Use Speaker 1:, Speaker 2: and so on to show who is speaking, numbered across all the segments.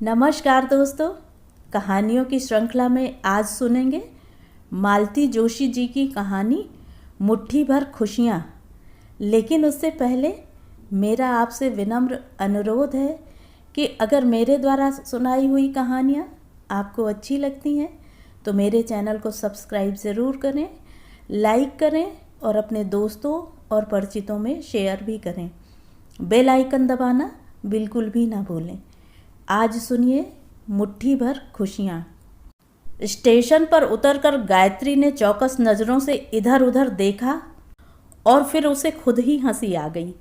Speaker 1: नमस्कार दोस्तों, कहानियों की श्रृंखला में आज सुनेंगे मालती जोशी जी की कहानी मुट्ठी भर खुशियाँ। लेकिन उससे पहले मेरा आपसे विनम्र अनुरोध है कि अगर मेरे द्वारा सुनाई हुई कहानियाँ आपको अच्छी लगती हैं तो मेरे चैनल को सब्सक्राइब ज़रूर करें, लाइक करें और अपने दोस्तों और परिचितों में शेयर भी करें। बेल आइकन दबाना बिल्कुल भी ना भूलें। आज सुनिए मुट्ठी भर खुशियाँ। स्टेशन पर उतरकर गायत्री ने चौकस नज़रों से इधर उधर देखा और फिर उसे खुद ही हंसी आ गई।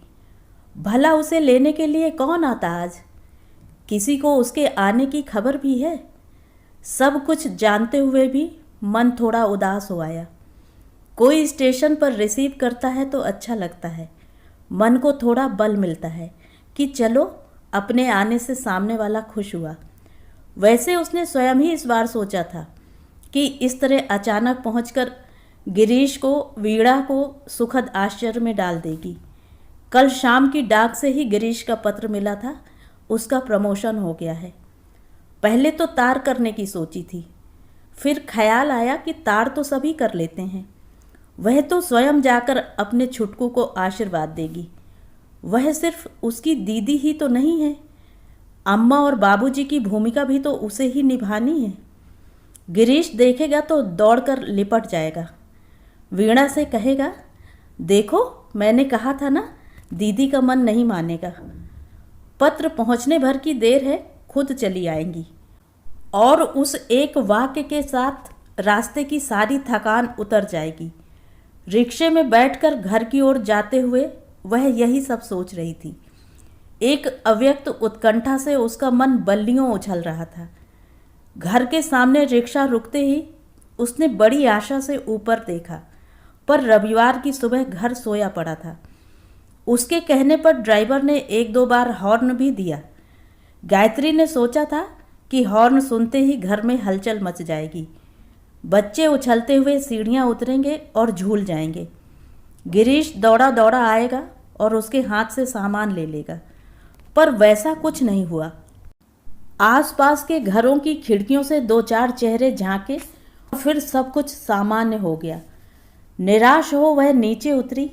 Speaker 1: भला उसे लेने के लिए कौन आता आज? किसी को उसके आने की खबर भी है? सब कुछ जानते हुए भी मन थोड़ा उदास हो आया। कोई स्टेशन पर रिसीव करता है तो अच्छा लगता है, मन को थोड़ा बल मिलता है कि चलो अपने आने से सामने वाला खुश हुआ। वैसे उसने स्वयं ही इस बार सोचा था कि इस तरह अचानक पहुंचकर गिरीश को, वीणा को सुखद आश्चर्य में डाल देगी। कल शाम की डाक से ही गिरीश का पत्र मिला था, उसका प्रमोशन हो गया है। पहले तो तार करने की सोची थी, फिर ख्याल आया कि तार तो सभी कर लेते हैं। वह तो स्वयं जाकर अपने छुटकू को आशीर्वाद देगी। वह सिर्फ उसकी दीदी ही तो नहीं है, अम्मा और बाबूजी की भूमिका भी तो उसे ही निभानी है। गिरीश देखेगा तो दौड़कर लिपट जाएगा, वीणा से कहेगा, देखो मैंने कहा था ना, दीदी का मन नहीं मानेगा। पत्र पहुंचने भर की देर है, खुद चली आएंगी। और उस एक वाक्य के साथ रास्ते की सारी थकान उतर जाएगी। रिक्शे में बैठकर घर की ओर जाते हुए वह यही सब सोच रही थी। एक अव्यक्त उत्कंठा से उसका मन बल्लियों उछल रहा था। घर के सामने रिक्शा रुकते ही उसने बड़ी आशा से ऊपर देखा, पर रविवार की सुबह घर सोया पड़ा था। उसके कहने पर ड्राइवर ने एक दो बार हॉर्न भी दिया। गायत्री ने सोचा था कि हॉर्न सुनते ही घर में हलचल मच जाएगी, बच्चे उछलते हुए सीढ़ियाँ उतरेंगे और झूल जाएंगे। गिरीश दौड़ा दौड़ा आएगा और उसके हाथ से सामान ले लेगा, पर वैसा कुछ नहीं हुआ। आसपास के घरों की खिड़कियों से दो चार चेहरे झांके और फिर सब कुछ सामान्य हो गया। निराश हो वह नीचे उतरी,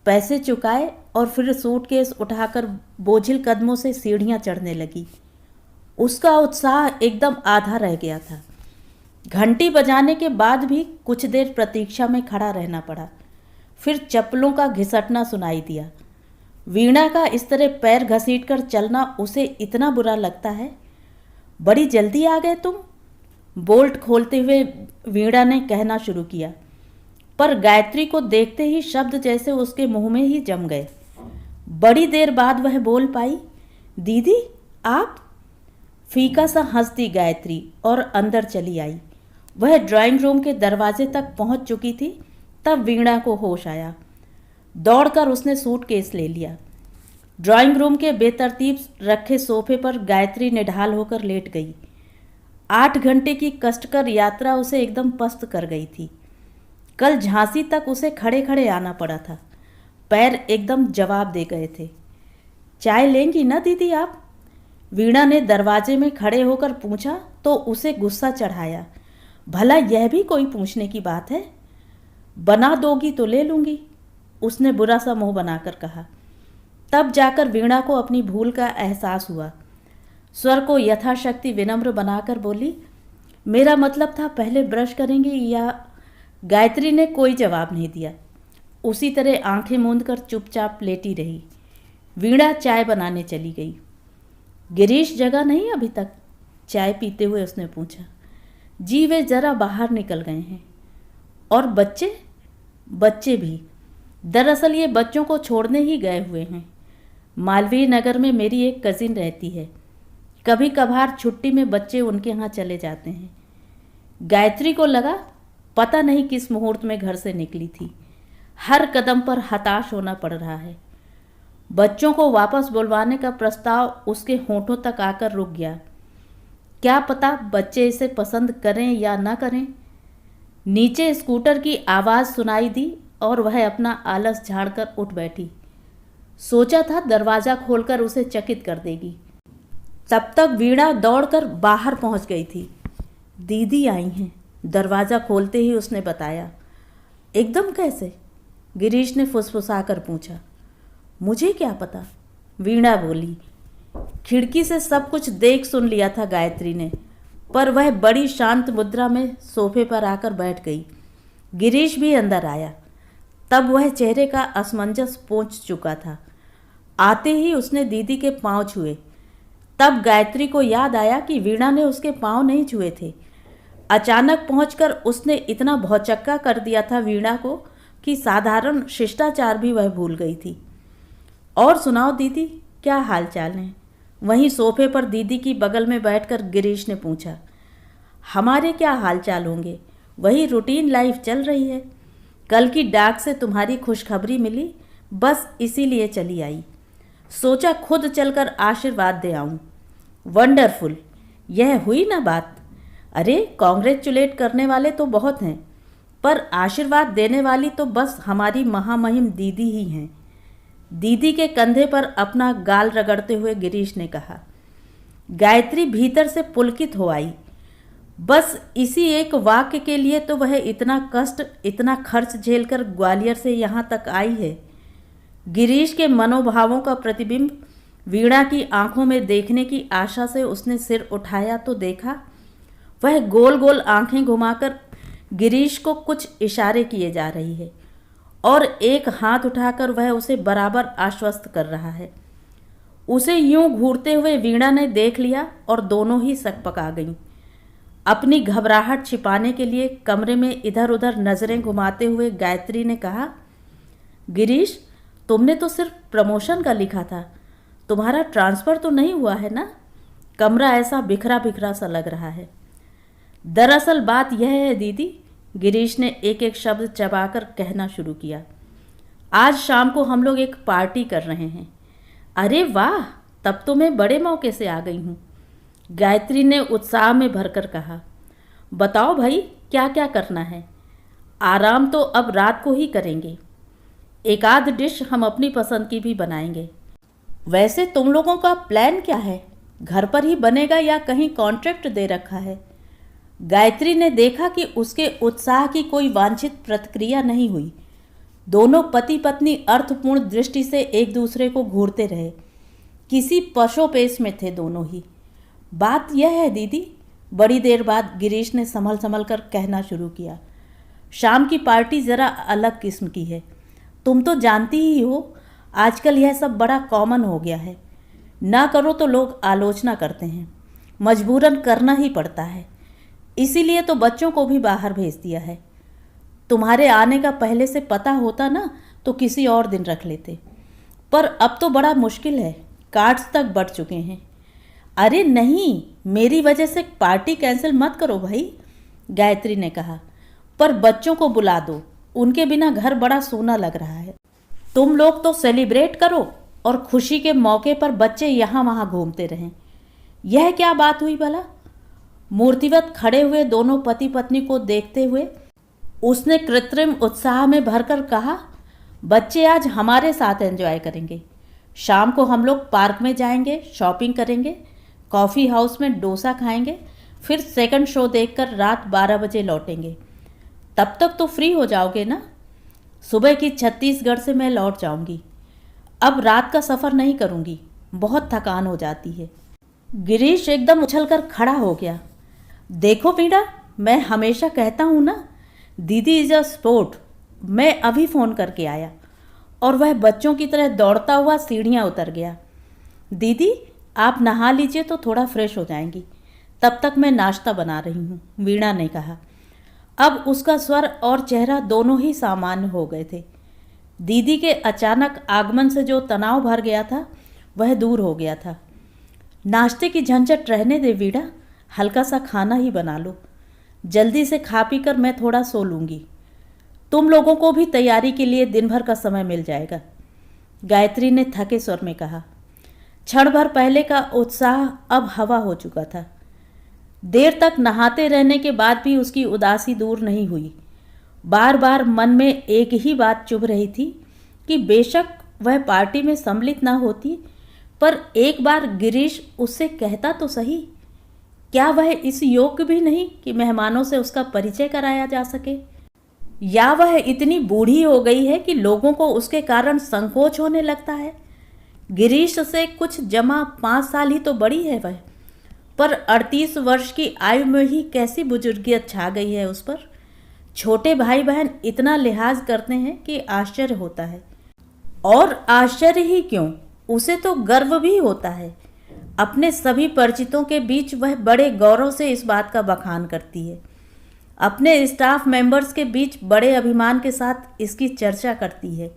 Speaker 1: पैसे चुकाए और फिर सूटकेस उठाकर बोझिल कदमों से सीढ़ियां चढ़ने लगी। उसका उत्साह एकदम आधा रह गया था। घंटी बजाने के बाद भी कुछ देर प्रतीक्षा में खड़ा रहना पड़ा। फिर चप्पलों का घिसटना सुनाई दिया। वीणा का इस तरह पैर घसीटकर चलना उसे इतना बुरा लगता है। बड़ी जल्दी आ गए तुम, बोल्ट खोलते हुए वीणा ने कहना शुरू किया, पर गायत्री को देखते ही शब्द जैसे उसके मुंह में ही जम गए। बड़ी देर बाद वह बोल पाई, दीदी आप? फीका सा हंस दी गायत्री और अंदर चली आई। वह ड्राइंग रूम के दरवाजे तक पहुंच चुकी थी, तब वीणा को होश आया। दौड़कर उसने सूटकेस ले लिया। ड्राइंग रूम के बेतरतीब रखे सोफे पर गायत्री निढाल होकर लेट गई। 8 घंटे की कष्टकर यात्रा उसे एकदम पस्त कर गई थी। कल झांसी तक उसे खड़े खड़े आना पड़ा था, पैर एकदम जवाब दे गए थे। चाय लेंगी ना दीदी आप? वीणा ने दरवाजे में खड़े होकर पूछा तो उसे गुस्सा चढ़ाया। भला यह भी कोई पूछने की बात है? बना दोगी तो ले लूँगी, उसने बुरा सा मुंह बनाकर कहा। तब जाकर वीणा को अपनी भूल का एहसास हुआ। स्वर को यथाशक्ति विनम्र बनाकर बोली, मेरा मतलब था पहले ब्रश करेंगी या? गायत्री ने कोई जवाब नहीं दिया, उसी तरह आंखें मूंदकर चुपचाप लेटी रही। वीणा चाय बनाने चली गई। गिरीश जगा नहीं अभी तक? चाय पीते हुए उसने पूछा। जी वे जरा बाहर निकल गए हैं। और बच्चे? बच्चे भी। दरअसल ये बच्चों को छोड़ने ही गए हुए हैं। मालवीय नगर में मेरी एक कजिन रहती है, कभी कभार छुट्टी में बच्चे उनके यहाँ चले जाते हैं। गायत्री को लगा पता नहीं किस मुहूर्त में घर से निकली थी। हर कदम पर हताश होना पड़ रहा है। बच्चों को वापस बुलवाने का प्रस्ताव उसके होठों तक आकर रुक गया। क्या पता बच्चे इसे पसंद करें या ना करें। नीचे स्कूटर की आवाज़ सुनाई दी और वह अपना आलस झाड़कर उठ बैठी। सोचा था दरवाज़ा खोलकर उसे चकित कर देगी, तब तक वीणा दौड़कर बाहर पहुंच गई थी। दीदी आई हैं, दरवाज़ा खोलते ही उसने बताया। एकदम कैसे? गिरीश ने फुसफुसाकर पूछा। मुझे क्या पता, वीणा बोली। खिड़की से सब कुछ देख सुन लिया था गायत्री ने, पर वह बड़ी शांत मुद्रा में सोफे पर आकर बैठ गई। गिरीश भी अंदर आया। तब वह चेहरे का असमंजस पहुंच चुका था। आते ही उसने दीदी के पांव छुए। तब गायत्री को याद आया कि वीणा ने उसके पांव नहीं छुए थे। अचानक पहुंचकर उसने इतना भौचक्का कर दिया था वीणा को कि साधारण शिष्टाचार भी वह भूल गई थी। और सुनाओ दीदी, क्या हाल चाल है? वहीं सोफे पर दीदी की बगल में बैठकर गिरीश ने पूछा। हमारे क्या हाल चाल होंगे, वही रूटीन लाइफ चल रही है। कल की डाक से तुम्हारी खुशखबरी मिली, बस इसीलिए चली आई। सोचा खुद चलकर आशीर्वाद दे आऊं। वंडरफुल, यह हुई ना बात। अरे कॉन्ग्रेचुलेट करने वाले तो बहुत हैं, पर आशीर्वाद देने वाली तो बस हमारी महामहिम दीदी ही हैं। दीदी के कंधे पर अपना गाल रगड़ते हुए गिरीश ने कहा। गायत्री भीतर से पुलकित हो आई। बस इसी एक वाक्य के लिए तो वह इतना कष्ट, इतना खर्च झेलकर ग्वालियर से यहाँ तक आई है। गिरीश के मनोभावों का प्रतिबिंब वीणा की आंखों में देखने की आशा से उसने सिर उठाया तो देखा वह गोल गोल आंखें घुमाकर गिरीश को कुछ इशारे किए जा रही है और एक हाथ उठाकर वह उसे बराबर आश्वस्त कर रहा है। उसे यूं घूरते हुए वीणा ने देख लिया और दोनों ही सकपका गईं। अपनी घबराहट छिपाने के लिए कमरे में इधर उधर नज़रें घुमाते हुए गायत्री ने कहा, गिरीश, तुमने तो सिर्फ प्रमोशन का लिखा था, तुम्हारा ट्रांसफ़र तो नहीं हुआ है ना? कमरा ऐसा बिखरा बिखरा सा लग रहा है। दरअसल बात यह है दीदी, गिरीश ने एक एक शब्द चबाकर कहना शुरू किया। आज शाम को हम लोग एक पार्टी कर रहे हैं। अरे वाह, तब तो मैं बड़े मौके से आ गई हूँ, गायत्री ने उत्साह में भरकर कहा। बताओ भाई, क्या क्या करना है? आराम तो अब रात को ही करेंगे। एक आध डिश हम अपनी पसंद की भी बनाएंगे। वैसे तुम लोगों का प्लान क्या है? घर पर ही बनेगा या कहीं कॉन्ट्रैक्ट दे रखा है? गायत्री ने देखा कि उसके उत्साह की कोई वांछित प्रतिक्रिया नहीं हुई। दोनों पति पत्नी अर्थपूर्ण दृष्टि से एक दूसरे को घूरते रहे। किसी पशोपेश में थे दोनों ही। बात यह है दीदी, बड़ी देर बाद गिरीश ने संभल संभल कर कहना शुरू किया। शाम की पार्टी ज़रा अलग किस्म की है। तुम तो जानती ही हो, आजकल यह सब बड़ा कॉमन हो गया है। ना करो तो लोग आलोचना करते हैं, मजबूरन करना ही पड़ता है। इसीलिए तो बच्चों को भी बाहर भेज दिया है। तुम्हारे आने का पहले से पता होता ना तो किसी और दिन रख लेते, पर अब तो बड़ा मुश्किल है, कार्ड्स तक बढ़ चुके हैं। अरे नहीं, मेरी वजह से पार्टी कैंसिल मत करो भाई, गायत्री ने कहा। पर बच्चों को बुला दो, उनके बिना घर बड़ा सूना लग रहा है। तुम लोग तो सेलिब्रेट करो और खुशी के मौके पर बच्चे यहाँ वहाँ घूमते रहें। यह क्या बात हुई भला? मूर्तिवत खड़े हुए दोनों पति पत्नी को देखते हुए उसने कृत्रिम उत्साह में भरकर कहा, बच्चे आज हमारे साथ एंजॉय करेंगे। शाम को हम लोग पार्क में जाएंगे, शॉपिंग करेंगे, कॉफ़ी हाउस में डोसा खाएंगे, फिर सेकंड शो देखकर रात 12 बजे लौटेंगे। तब तक तो फ्री हो जाओगे ना? सुबह की छत्तीसगढ़ से मैं लौट जाऊंगी। अब रात का सफ़र नहीं करूंगी, बहुत थकान हो जाती है। गिरीश एकदम उछलकर खड़ा हो गया। देखो वीणा, मैं हमेशा कहता हूँ ना, दीदी इज़ अ स्पोर्ट। मैं अभी फ़ोन करके आया। और वह बच्चों की तरह दौड़ता हुआ सीढ़ियाँ उतर गया। दीदी, आप नहा लीजिए तो थोड़ा फ्रेश हो जाएंगी, तब तक मैं नाश्ता बना रही हूँ, वीणा ने कहा। अब उसका स्वर और चेहरा दोनों ही सामान्य हो गए थे। दीदी के अचानक आगमन से जो तनाव भर गया था वह दूर हो गया था। नाश्ते की झंझट रहने दे वीणा, हल्का सा खाना ही बना लो। जल्दी से खा पी कर मैं थोड़ा सो लूँगी। तुम लोगों को भी तैयारी के लिए दिन भर का समय मिल जाएगा, गायत्री ने थके स्वर में कहा। क्षण भर पहले का उत्साह अब हवा हो चुका था। देर तक नहाते रहने के बाद भी उसकी उदासी दूर नहीं हुई। बार बार मन में एक ही बात चुभ रही थी कि बेशक वह पार्टी में सम्मिलित न होती, पर एक बार गिरीश उससे कहता तो सही, क्या वह इस योग्य भी नहीं कि मेहमानों से उसका परिचय कराया जा सके? या वह इतनी बूढ़ी हो गई है कि लोगों को उसके कारण संकोच होने लगता है? गिरीश से कुछ जमा 5 साल ही तो बड़ी है वह, पर 38 वर्ष की आयु में ही कैसी बुजुर्गियत छा गई है उस पर। छोटे भाई बहन इतना लिहाज करते हैं कि आश्चर्य होता है। और आश्चर्य ही क्यों, उसे तो गर्व भी होता है। अपने सभी परिचितों के बीच वह बड़े गौरव से इस बात का बखान करती है। अपने स्टाफ मेंबर्स के बीच बड़े अभिमान के साथ इसकी चर्चा करती है।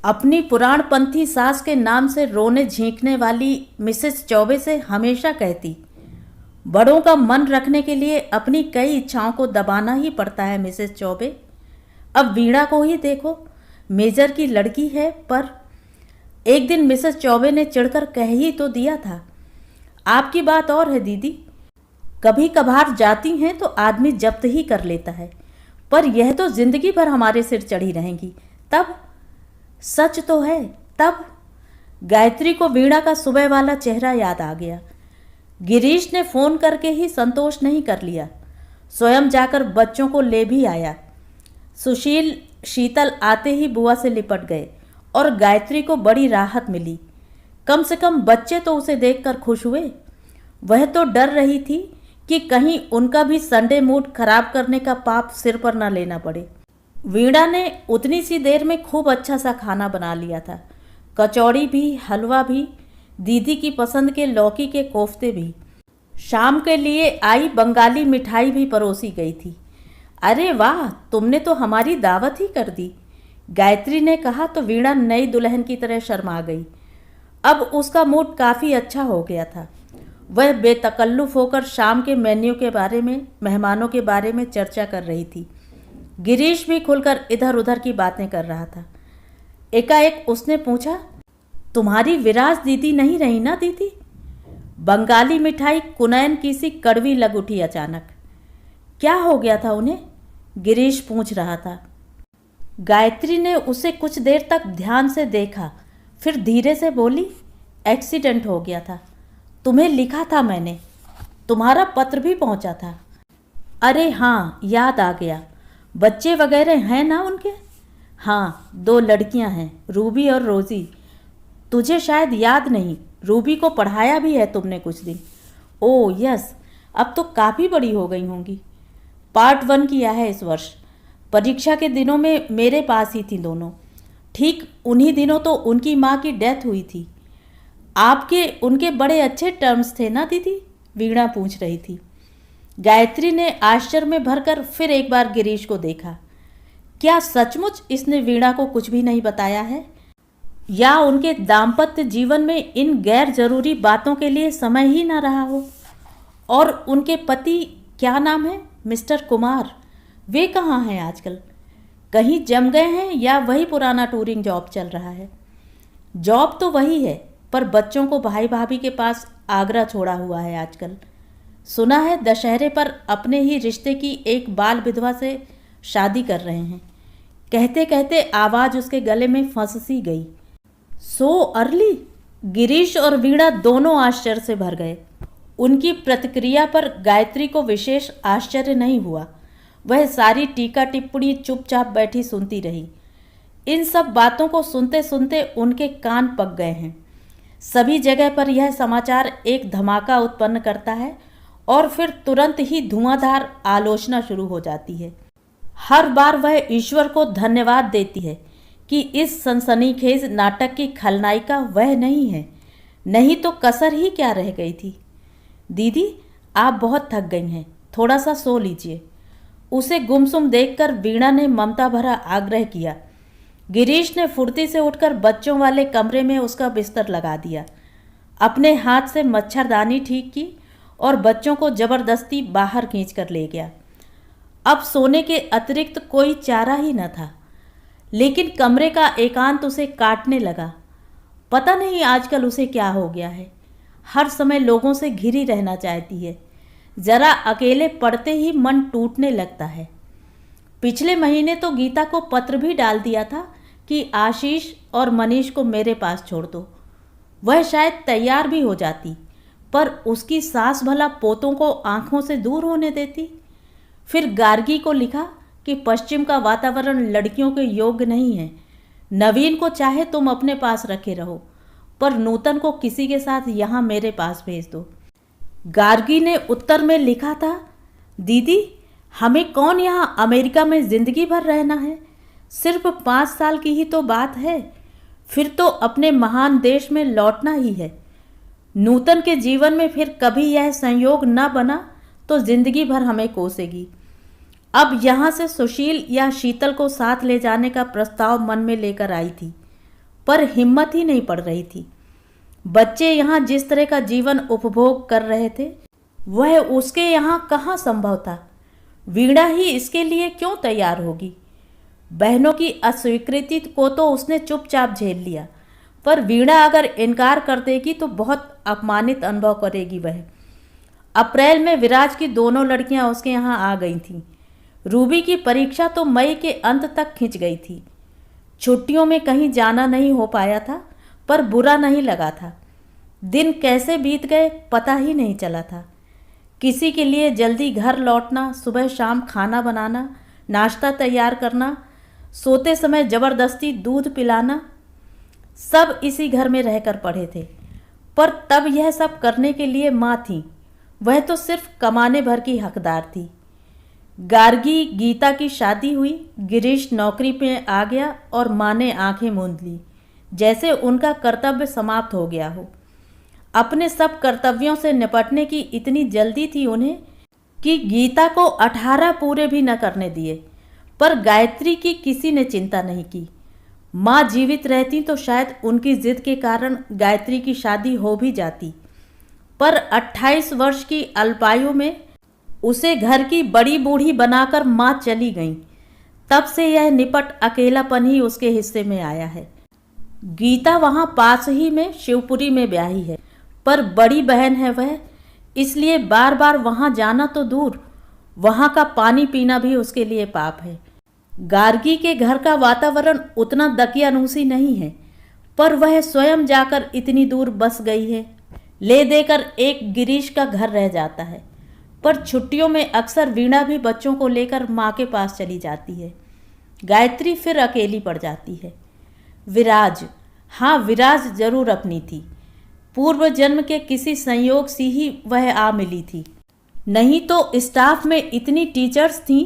Speaker 1: अपनी पुराणपंथी सास के नाम से रोने झींकने वाली मिसेस चौबे से हमेशा कहती, बड़ों का मन रखने के लिए अपनी कई इच्छाओं को दबाना ही पड़ता है मिसेस चौबे। अब वीणा को ही देखो, मेजर की लड़की है, पर एक दिन मिसेस चौबे ने चिढ़कर कह ही तो दिया था, आपकी बात और है दीदी, कभी कभार जाती हैं तो आदमी जब्त ही कर लेता है, पर यह तो जिंदगी भर हमारे सिर चढ़ी रहेंगी। तब सच तो है। तब गायत्री को वीणा का सुबह वाला चेहरा याद आ गया। गिरीश ने फोन करके ही संतोष नहीं कर लिया, स्वयं जाकर बच्चों को ले भी आया। सुशील शीतल आते ही बुआ से लिपट गए और गायत्री को बड़ी राहत मिली। कम से कम बच्चे तो उसे देखकर खुश हुए। वह तो डर रही थी कि कहीं उनका भी संडे मूड खराब करने का पाप सिर पर न लेना पड़े। वीणा ने उतनी सी देर में खूब अच्छा सा खाना बना लिया था, कचौड़ी भी, हलवा भी, दीदी की पसंद के लौकी के कोफ्ते भी। शाम के लिए आई बंगाली मिठाई भी परोसी गई थी। अरे वाह, तुमने तो हमारी दावत ही कर दी, गायत्री ने कहा तो वीणा नई दुल्हन की तरह शर्मा गई। अब उसका मूड काफ़ी अच्छा हो गया था। वह बेतकल्लुफ़ होकर शाम के मेन्यू के बारे में, मेहमानों के बारे में चर्चा कर रही थी। गिरीश भी खुलकर इधर उधर की बातें कर रहा था। एकाएक उसने पूछा, तुम्हारी विराज दीदी नहीं रही ना दीदी? बंगाली मिठाई कुनैन की सी कड़वी लग उठी अचानक। क्या हो गया था उन्हें? गिरीश पूछ रहा था। गायत्री ने उसे कुछ देर तक ध्यान से देखा, फिर धीरे से बोली, एक्सीडेंट हो गया था। तुम्हें लिखा था मैंने, तुम्हारा पत्र भी पहुंचा था। अरे हाँ, याद आ गया। बच्चे वगैरह हैं ना उनके? हाँ, 2 लड़कियां हैं, रूबी और रोज़ी। तुझे शायद याद नहीं, रूबी को पढ़ाया भी है तुमने कुछ दिन। ओह यस, अब तो काफ़ी बड़ी हो गई होंगी। पार्ट 1 किया है इस वर्ष। परीक्षा के दिनों में मेरे पास ही थी दोनों। ठीक उन्हीं दिनों तो उनकी माँ की डेथ हुई थी। आपके उनके बड़े अच्छे टर्म्स थे ना दीदी? वीणा पूछ रही थी। गायत्री ने आश्चर्य में भरकर फिर एक बार गिरीश को देखा। क्या सचमुच इसने वीणा को कुछ भी नहीं बताया है, या उनके दाम्पत्य जीवन में इन गैर जरूरी बातों के लिए समय ही ना रहा हो? और उनके पति, क्या नाम है? मिस्टर कुमार, वे कहाँ हैं आजकल? कहीं जम गए हैं या वही पुराना टूरिंग जॉब चल रहा है? जॉब तो वही है, पर बच्चों को भाई भाभी के पास आगरा छोड़ा हुआ है आजकल। सुना है दशहरे पर अपने ही रिश्ते की एक बाल विधवा से शादी कर रहे हैं। कहते कहते आवाज़ उसके गले में फंस सी गई। So early? गिरीश और वीणा दोनों आश्चर्य से भर गए। उनकी प्रतिक्रिया पर गायत्री को विशेष आश्चर्य नहीं हुआ। वह सारी टीका टिप्पणी चुपचाप बैठी सुनती रही। इन सब बातों को सुनते सुनते उनके कान पक गए हैं। सभी जगह पर यह समाचार एक धमाका उत्पन्न करता है और फिर तुरंत ही धुआंधार आलोचना शुरू हो जाती है। हर बार वह ईश्वर को धन्यवाद देती है कि इस सनसनीखेज नाटक की खलनायिका वह नहीं है, नहीं तो कसर ही क्या रह गई थी। दीदी, आप बहुत थक गई हैं, थोड़ा सा सो लीजिए। उसे गुमसुम देखकर वीणा ने ममता भरा आग्रह किया। गिरीश ने फुर्ती से उठकर बच्चों वाले कमरे में उसका बिस्तर लगा दिया, अपने हाथ से मच्छरदानी ठीक की और बच्चों को जबरदस्ती बाहर खींचकर ले गया। अब सोने के अतिरिक्त कोई चारा ही न था, लेकिन कमरे का एकांत उसे काटने लगा। पता नहीं आजकल उसे क्या हो गया है, हर समय लोगों से घिरी रहना चाहती है। जरा अकेले पड़ते ही मन टूटने लगता है। पिछले महीने तो गीता को पत्र भी डाल दिया था कि आशीष और मनीष को मेरे पास छोड़ दो। वह शायद तैयार भी हो जाती, पर उसकी सास भला पोतों को आंखों से दूर होने देती। फिर गार्गी को लिखा कि पश्चिम का वातावरण लड़कियों के योग्य नहीं है। नवीन को चाहे तुम अपने पास रखे रहो, पर नूतन को किसी के साथ यहाँ मेरे पास भेज दो। गार्गी ने उत्तर में लिखा था, दीदी हमें कौन यहाँ अमेरिका में ज़िंदगी भर रहना है, सिर्फ 5 साल की ही तो बात है, फिर तो अपने महान देश में लौटना ही है। नूतन के जीवन में फिर कभी यह संयोग न बना तो जिंदगी भर हमें कोसेगी। अब यहाँ से सुशील या शीतल को साथ ले जाने का प्रस्ताव मन में लेकर आई थी, पर हिम्मत ही नहीं पड़ रही थी। बच्चे यहाँ जिस तरह का जीवन उपभोग कर रहे थे वह उसके यहाँ कहाँ संभव था। वीणा ही इसके लिए क्यों तैयार होगी। बहनों की अस्वीकृति को तो उसने चुपचाप झेल लिया, पर वीणा अगर इनकार कर देगी तो बहुत अपमानित अनुभव करेगी वह। अप्रैल में विराज की दोनों लड़कियां उसके यहाँ आ गई थीं। रूबी की परीक्षा तो मई के अंत तक खिंच गई थी। छुट्टियों में कहीं जाना नहीं हो पाया था, पर बुरा नहीं लगा था। दिन कैसे बीत गए पता ही नहीं चला था। किसी के लिए जल्दी घर लौटना, सुबह शाम खाना बनाना, नाश्ता तैयार करना, सोते समय जबरदस्ती दूध पिलाना, सब इसी घर में रहकर पढ़े थे। पर तब यह सब करने के लिए माँ थी, वह तो सिर्फ कमाने भर की हकदार थी। गार्गी गीता की शादी हुई, गिरीश नौकरी पे आ गया और माँ ने आंखें मूंद ली, जैसे उनका कर्तव्य समाप्त हो गया हो। अपने सब कर्तव्यों से निपटने की इतनी जल्दी थी उन्हें कि गीता को 18 पूरे भी न करने दिए। पर गायत्री की किसी ने चिंता नहीं की। माँ जीवित रहती तो शायद उनकी जिद के कारण गायत्री की शादी हो भी जाती, पर 28 वर्ष की अल्पायु में उसे घर की बड़ी बूढ़ी बनाकर माँ चली गईं। तब से यह निपट अकेलापन ही उसके हिस्से में आया है। गीता वहाँ पास ही में शिवपुरी में ब्याही है, पर बड़ी बहन है वह, इसलिए बार बार वहाँ जाना तो दूर, वहाँ का पानी पीना भी उसके लिए पाप है। गार्गी के घर का वातावरण उतना दकियानूसी नहीं है, पर वह स्वयं जाकर इतनी दूर बस गई है। ले देकर एक गिरीश का घर रह जाता है, पर छुट्टियों में अक्सर वीणा भी बच्चों को लेकर माँ के पास चली जाती है। गायत्री फिर अकेली पड़ जाती है। विराज, हाँ विराज जरूर अपनी थी। पूर्व जन्म के किसी संयोग से ही वह आ मिली थी, नहीं तो स्टाफ में इतनी टीचर्स थीं,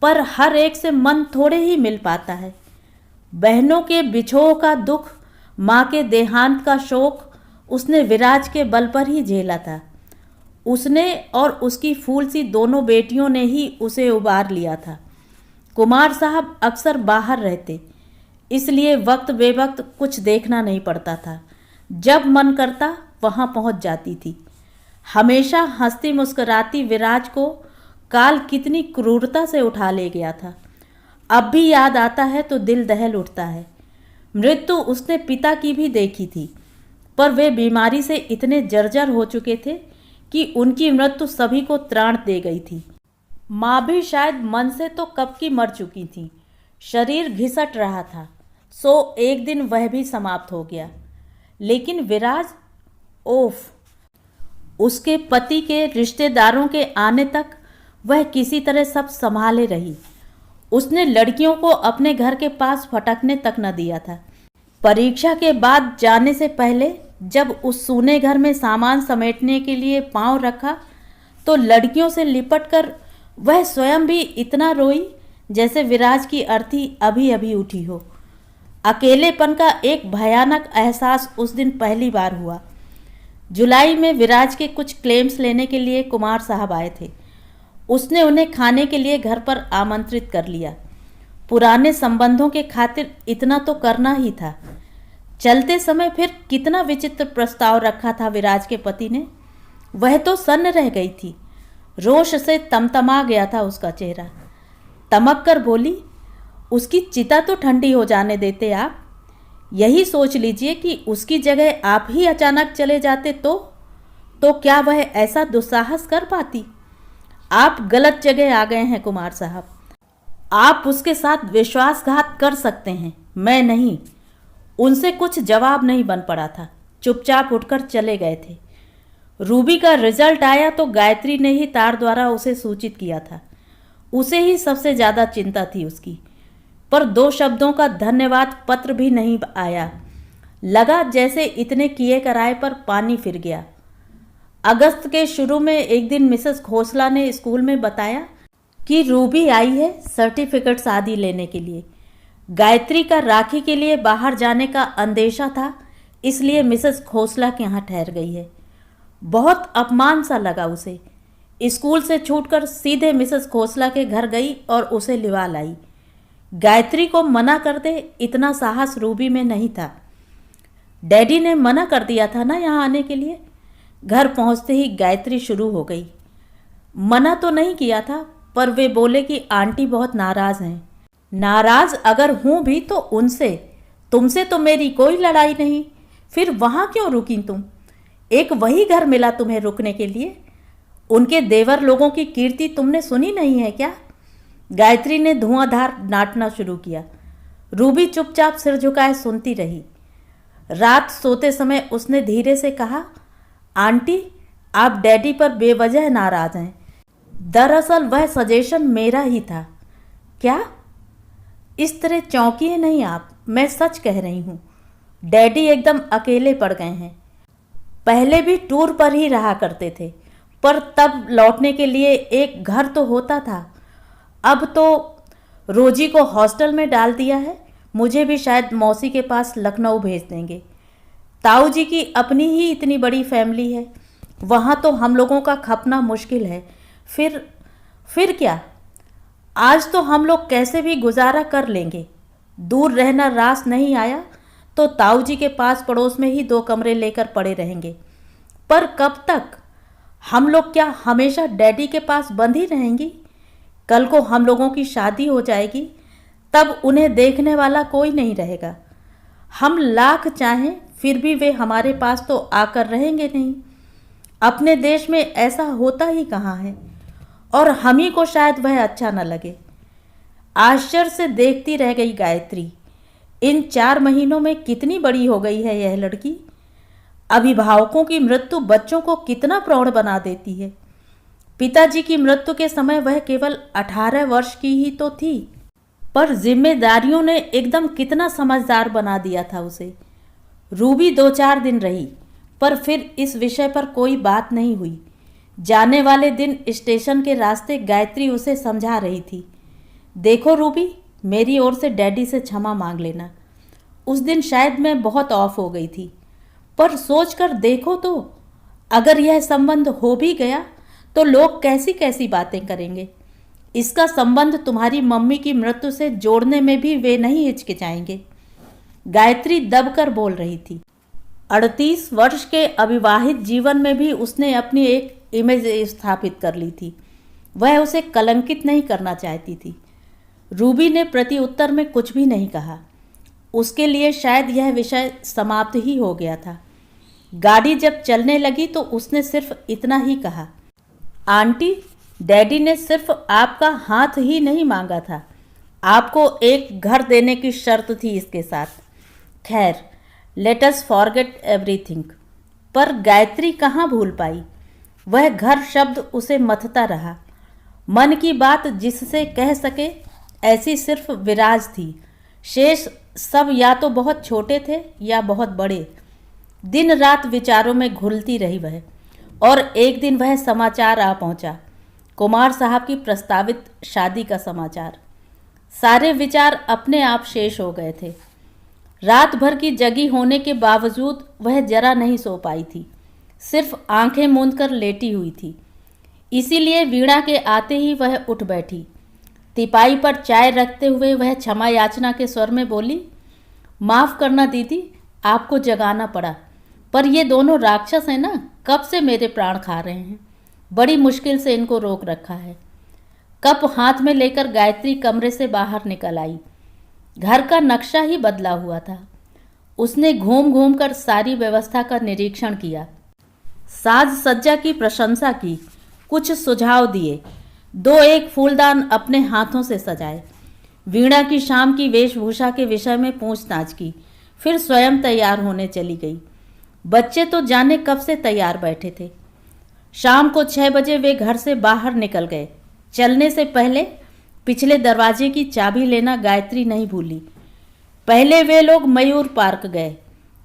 Speaker 1: पर हर एक से मन थोड़े ही मिल पाता है। बहनों के बिछोह का दुख, माँ के देहांत का शोक उसने विराज के बल पर ही झेला था। उसने और उसकी फूल सी दोनों बेटियों ने ही उसे उबार लिया था। कुमार साहब अक्सर बाहर रहते, इसलिए वक्त बेवक्त कुछ देखना नहीं पड़ता था। जब मन करता वहाँ पहुँच जाती थी। हमेशा हंसती मुस्कुराती विराज को काल कितनी क्रूरता से उठा ले गया था। अब भी याद आता है तो दिल दहल उठता है। मृत्यु उसने पिता की भी देखी थी, पर वे बीमारी से इतने जर्जर हो चुके थे कि उनकी मृत्यु सभी को त्राण दे गई थी। माँ भी शायद मन से तो कब की मर चुकी थी। शरीर घिसट रहा था, सो एक दिन वह भी समाप्त हो गया। लेकिन विराज, ओफ, उसके पति के रिश्तेदारों के आने तक वह किसी तरह सब संभाले रही। उसने लड़कियों को अपने घर के पास फटकने तक न दिया था। परीक्षा के बाद जाने से पहले जब उस सूने घर में सामान समेटने के लिए पांव रखा तो लड़कियों से लिपटकर वह स्वयं भी इतना रोई जैसे विराज की अर्थी अभी अभी उठी हो। अकेलेपन का एक भयानक एहसास उस दिन पहली बार हुआ। जुलाई में विराज के कुछ क्लेम्स लेने के लिए कुमार साहब आए थे। उसने उन्हें खाने के लिए घर पर आमंत्रित कर लिया। पुराने संबंधों के खातिर इतना तो करना ही था। चलते समय फिर कितना विचित्र प्रस्ताव रखा था विराज के पति ने। वह तो सन्न रह गई थी। रोष से तमतमा गया था उसका चेहरा। तमक कर बोली, उसकी चिता तो ठंडी हो जाने देते आप। यही सोच लीजिए कि उसकी जगह आप ही अचानक चले जाते तो क्या वह ऐसा दुस्साहस कर पाती। आप गलत जगह आ गए हैं कुमार साहब। आप उसके साथ विश्वासघात कर सकते हैं, मैं नहीं। उनसे कुछ जवाब नहीं बन पड़ा था। चुपचाप उठकर चले गए थे। रूबी का रिजल्ट आया तो गायत्री ने ही तार द्वारा उसे सूचित किया था। उसे ही सबसे ज़्यादा चिंता थी उसकी, पर 2 शब्दों का धन्यवाद पत्र भी नहीं आया। लगा जैसे इतने किए कराए पर पानी फिर गया। अगस्त के शुरू में एक दिन मिसेस खोसला ने स्कूल में बताया कि रूबी आई है सर्टिफिकेट्स आदि लेने के लिए। गायत्री का राखी के लिए बाहर जाने का अंदेशा था, इसलिए मिसेस खोसला के यहाँ ठहर गई है। बहुत अपमान सा लगा उसे। स्कूल से छूटकर सीधे मिसेस खोसला के घर गई और उसे लिवा लाई। गायत्री को मना कर दे इतना साहस रूबी में नहीं था। डैडी ने मना कर दिया था ना यहाँ आने के लिए। घर पहुँचते ही गायत्री शुरू हो गई। मना तो नहीं किया था, पर वे बोले कि आंटी बहुत नाराज़ हैं। नाराज़ अगर हूँ भी तो उनसे, तुमसे तो मेरी कोई लड़ाई नहीं, फिर वहाँ क्यों रुकी तुम? एक वही घर मिला तुम्हें रुकने के लिए। उनके देवर लोगों की कीर्ति तुमने सुनी नहीं है क्या? गायत्री ने धुआंधार डांटना शुरू किया। रूबी चुपचाप सिर झुकाए सुनती रही। रात सोते समय उसने धीरे से कहा, आंटी आप डैडी पर बेवजह नाराज़ हैं। दरअसल वह सजेशन मेरा ही था। क्या? इस तरह चौंकिए नहीं आप, मैं सच कह रही हूँ। डैडी एकदम अकेले पड़ गए हैं। पहले भी टूर पर ही रहा करते थे, पर तब लौटने के लिए एक घर तो होता था। अब तो रोजी को हॉस्टल में डाल दिया है। मुझे भी शायद मौसी के पास लखनऊ भेज देंगे। ताऊ जी की अपनी ही इतनी बड़ी फैमिली है, वहाँ तो हम लोगों का खपना मुश्किल है। फिर क्या? आज तो हम लोग कैसे भी गुजारा कर लेंगे। दूर रहना रास नहीं आया तो ताऊ जी के पास पड़ोस में ही 2 कमरे लेकर पड़े रहेंगे। पर कब तक? हम लोग क्या हमेशा डैडी के पास बंद ही रहेंगी? कल को हम लोगों की शादी हो जाएगी, तब उन्हें देखने वाला कोई नहीं रहेगा। हम लाख चाहें फिर भी वे हमारे पास तो आकर रहेंगे नहीं। अपने देश में ऐसा होता ही कहाँ है, और हम ही को शायद वह अच्छा न लगे। आश्चर्य से देखती रह गई गायत्री। इन 4 महीनों में कितनी बड़ी हो गई है यह लड़की। अभिभावकों की मृत्यु बच्चों को कितना प्रौढ़ बना देती है। पिताजी की मृत्यु के समय वह केवल 18 वर्ष की ही तो थी, पर जिम्मेदारियों ने एकदम कितना समझदार बना दिया था उसे। रूबी 2-4 दिन रही, पर फिर इस विषय पर कोई बात नहीं हुई। जाने वाले दिन स्टेशन के रास्ते गायत्री उसे समझा रही थी, देखो रूबी, मेरी ओर से डैडी से क्षमा मांग लेना। उस दिन शायद मैं बहुत ऑफ हो गई थी, पर सोचकर देखो तो, अगर यह संबंध हो भी गया तो लोग कैसी कैसी बातें करेंगे। इसका संबंध तुम्हारी मम्मी की मृत्यु से जोड़ने में भी वे नहीं हिचकिचाएंगे। गायत्री दबकर बोल रही थी। 38 वर्ष के अविवाहित जीवन में भी उसने अपनी एक इमेज स्थापित कर ली थी। वह उसे कलंकित नहीं करना चाहती थी। रूबी ने प्रति उत्तर में कुछ भी नहीं कहा। उसके लिए शायद यह विषय समाप्त ही हो गया था। गाड़ी जब चलने लगी तो उसने सिर्फ इतना ही कहा, आंटी, डैडी ने सिर्फ आपका हाथ ही नहीं मांगा था, आपको एक घर देने की शर्त थी इसके साथ। खैर, लेट अस फॉरगेट एवरीथिंग। पर गायत्री कहाँ भूल पाई। वह घर शब्द उसे मथता रहा। मन की बात जिससे कह सके ऐसी सिर्फ विराज थी। शेष सब या तो बहुत छोटे थे या बहुत बड़े। दिन रात विचारों में घुलती रही वह। और एक दिन वह समाचार आ पहुंचा, कुमार साहब की प्रस्तावित शादी का समाचार। सारे विचार अपने आप शेष हो गए थे। रात भर की जगी होने के बावजूद वह जरा नहीं सो पाई थी, सिर्फ आंखें मूंदकर लेटी हुई थी। इसीलिए वीणा के आते ही वह उठ बैठी। तिपाई पर चाय रखते हुए वह क्षमा याचना के स्वर में बोली, माफ़ करना दीदी, आपको जगाना पड़ा, पर ये दोनों राक्षस हैं ना, कब से मेरे प्राण खा रहे हैं। बड़ी मुश्किल से इनको रोक रखा है। कप हाथ में लेकर गायत्री कमरे से बाहर निकल आई। घर का नक्शा ही बदला हुआ था। उसने घूम घूम कर सारी व्यवस्था का निरीक्षण किया, साज सज्जा की प्रशंसा की, कुछ सुझाव दिए, 2-1 फूलदान अपने हाथों से सजाए। वीणा की शाम की वेशभूषा के विषय में पूछताछ की, फिर स्वयं तैयार होने चली गई। बच्चे तो जाने कब से तैयार बैठे थे। शाम को 6 बजे वे घर से बाहर निकल गए। चलने से पहले पिछले दरवाजे की चाबी लेना गायत्री नहीं भूली। पहले वे लोग मयूर पार्क गए।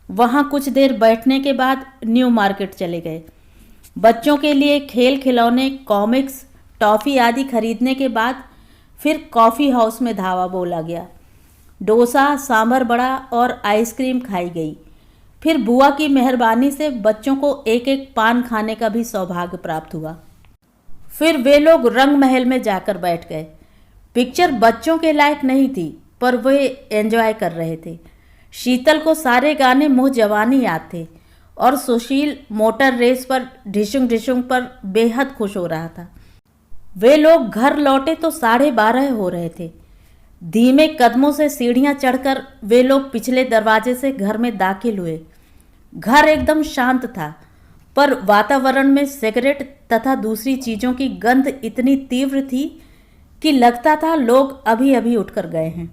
Speaker 1: वहाँ कुछ देर बैठने के बाद न्यू मार्केट चले गए। बच्चों के लिए खेल खिलौने, कॉमिक्स, टॉफ़ी आदि खरीदने के बाद फिर कॉफ़ी हाउस में धावा बोला गया। डोसा, सांभर बड़ा और आइसक्रीम खाई गई। फिर बुआ की मेहरबानी से बच्चों को एक एक पान खाने का भी सौभाग्य प्राप्त हुआ। फिर वे लोग रंग महल में जाकर बैठ गए। पिक्चर बच्चों के लायक नहीं थी, पर वे एंजॉय कर रहे थे। शीतल को सारे गाने मुँह जवानी याद थे और सुशील मोटर रेस पर ढिशुंग ढिशुंग पर बेहद खुश हो रहा था। वे लोग घर लौटे तो 12:30 हो रहे थे। धीमे कदमों से सीढ़ियां चढ़कर वे लोग पिछले दरवाजे से घर में दाखिल हुए। घर एकदम शांत था, पर वातावरण में सिगरेट तथा दूसरी चीज़ों की गंध इतनी तीव्र थी कि लगता था लोग अभी अभी उठकर गए हैं।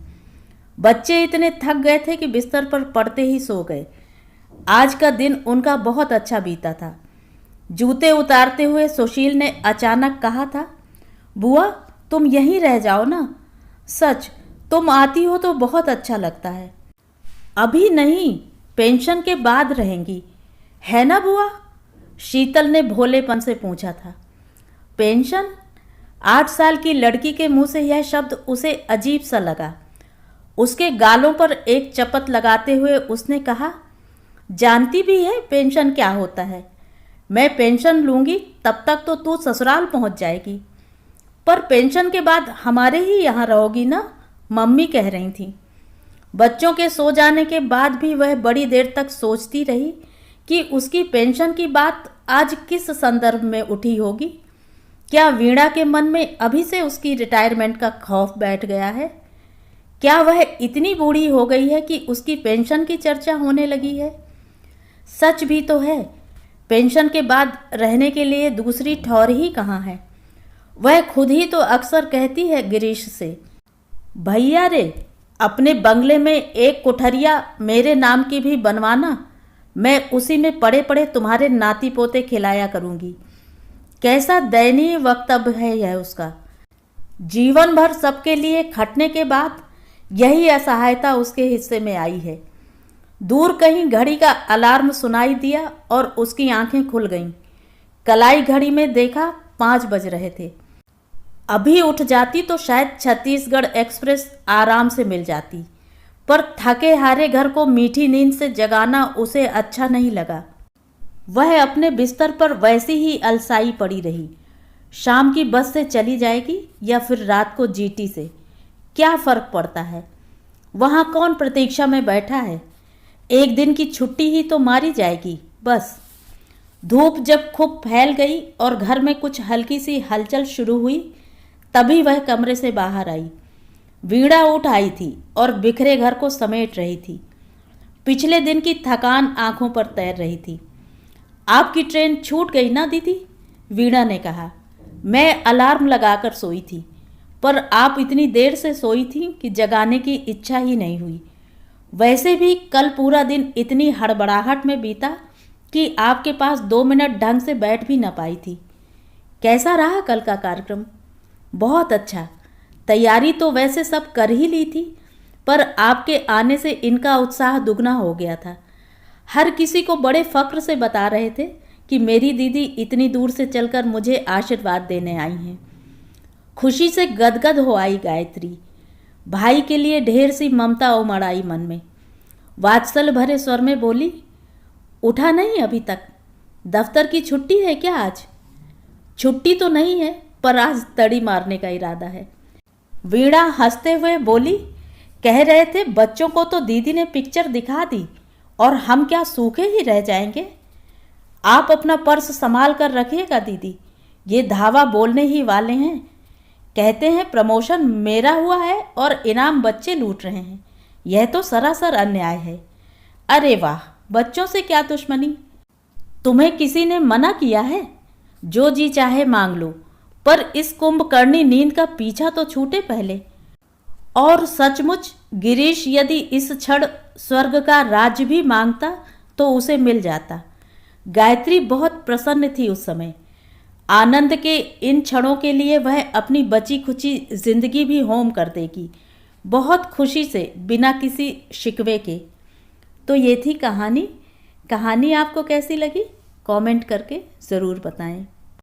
Speaker 1: बच्चे इतने थक गए थे कि बिस्तर पर पड़ते ही सो गए। आज का दिन उनका बहुत अच्छा बीता था। जूते उतारते हुए सुशील ने अचानक कहा था, बुआ तुम यहीं रह जाओ ना, सच तुम आती हो तो बहुत अच्छा लगता है। अभी नहीं, पेंशन के बाद रहेंगी, है ना बुआ? शीतल ने भोलेपन से पूछा था। पेंशन? 8 साल की लड़की के मुंह से यह शब्द उसे अजीब सा लगा। उसके गालों पर एक चपत लगाते हुए उसने कहा, जानती भी है पेंशन क्या होता है? मैं पेंशन लूँगी तब तक तो तू ससुराल पहुँच जाएगी, पर पेंशन के बाद हमारे ही यहाँ रहोगी ना, मम्मी कह रही थी। बच्चों के सो जाने के बाद भी वह बड़ी देर तक सोचती रही कि उसकी पेंशन की बात आज किस संदर्भ में उठी होगी। क्या वीणा के मन में अभी से उसकी रिटायरमेंट का खौफ बैठ गया है? क्या वह इतनी बूढ़ी हो गई है कि उसकी पेंशन की चर्चा होने लगी है? सच भी तो है, पेंशन के बाद रहने के लिए दूसरी ठौर ही कहाँ है। वह खुद ही तो अक्सर कहती है गिरीश से, भैया रे, अपने बंगले में एक कोठरिया मेरे नाम की भी बनवाना, मैं उसी में पड़े पड़े तुम्हारे नाती पोते खिलाया करूँगी। कैसा दयनीय वक्तव्य है यह उसका। जीवन भर सबके लिए खटने के बाद यही असहायता उसके हिस्से में आई है। दूर कहीं घड़ी का अलार्म सुनाई दिया और उसकी आंखें खुल गईं। कलाई घड़ी में देखा 5 बज रहे थे। अभी उठ जाती तो शायद छत्तीसगढ़ एक्सप्रेस आराम से मिल जाती, पर थके हारे घर को मीठी नींद से जगाना उसे अच्छा नहीं लगा। वह अपने बिस्तर पर वैसी ही अलसाई पड़ी रही। शाम की बस से चली जाएगी या फिर रात को जीटी से, क्या फ़र्क पड़ता है? वहाँ कौन प्रतीक्षा में बैठा है? एक दिन की छुट्टी ही तो मारी जाएगी बस। धूप जब खूब फैल गई और घर में कुछ हल्की सी हलचल शुरू हुई, तभी वह कमरे से बाहर आई। वीणा उठ आई थी और बिखरे घर को समेट रही थी। पिछले दिन की थकान आंखों पर तैर रही थी। आपकी ट्रेन छूट गई ना दीदी? वीणा ने कहा। मैं अलार्म लगाकर सोई थी, पर आप इतनी देर से सोई थी कि जगाने की इच्छा ही नहीं हुई। वैसे भी कल पूरा दिन इतनी हड़बड़ाहट में बीता कि आपके पास 2 मिनट ढंग से बैठ भी न पाई थी। कैसा रहा कल का कार्यक्रम? बहुत अच्छा। तैयारी तो वैसे सब कर ही ली थी, पर आपके आने से इनका उत्साह दुगना हो गया था। हर किसी को बड़े फक्र से बता रहे थे कि मेरी दीदी इतनी दूर से चलकर मुझे आशीर्वाद देने आई हैं। खुशी से गदगद हो आई गायत्री। भाई के लिए ढेर सी ममता उमड़ आई मन में। वात्सल्य भरे स्वर में बोली, उठा नहीं अभी तक? दफ्तर की छुट्टी है क्या आज? छुट्टी तो नहीं है, पर आज तड़ी मारने का इरादा है। वीणा हंसते हुए बोली, कह रहे थे बच्चों को तो दीदी ने पिक्चर दिखा दी और हम क्या सूखे ही रह जाएंगे। आप अपना पर्स संभाल कर रखिएगा दीदी, ये धावा बोलने ही वाले हैं। कहते हैं प्रमोशन मेरा हुआ है और इनाम बच्चे लूट रहे हैं। यह तो सरासर अन्याय है। अरे वाह, बच्चों से क्या दुश्मनी? तुम्हें किसी ने मना किया है? जो जी चाहे मांग लो, पर इस कुंभकर्णी नींद का पीछा तो छूटे पहले। और सचमुच गिरीश यदि इस क्षण स्वर्ग का राज्य भी मांगता तो उसे मिल जाता। गायत्री बहुत प्रसन्न थी उस समय। आनंद के इन क्षणों के लिए वह अपनी बची खुची जिंदगी भी होम कर देगी, बहुत खुशी से, बिना किसी शिकवे के। तो ये थी कहानी। कहानी आपको कैसी लगी कमेंट करके ज़रूर बताएं।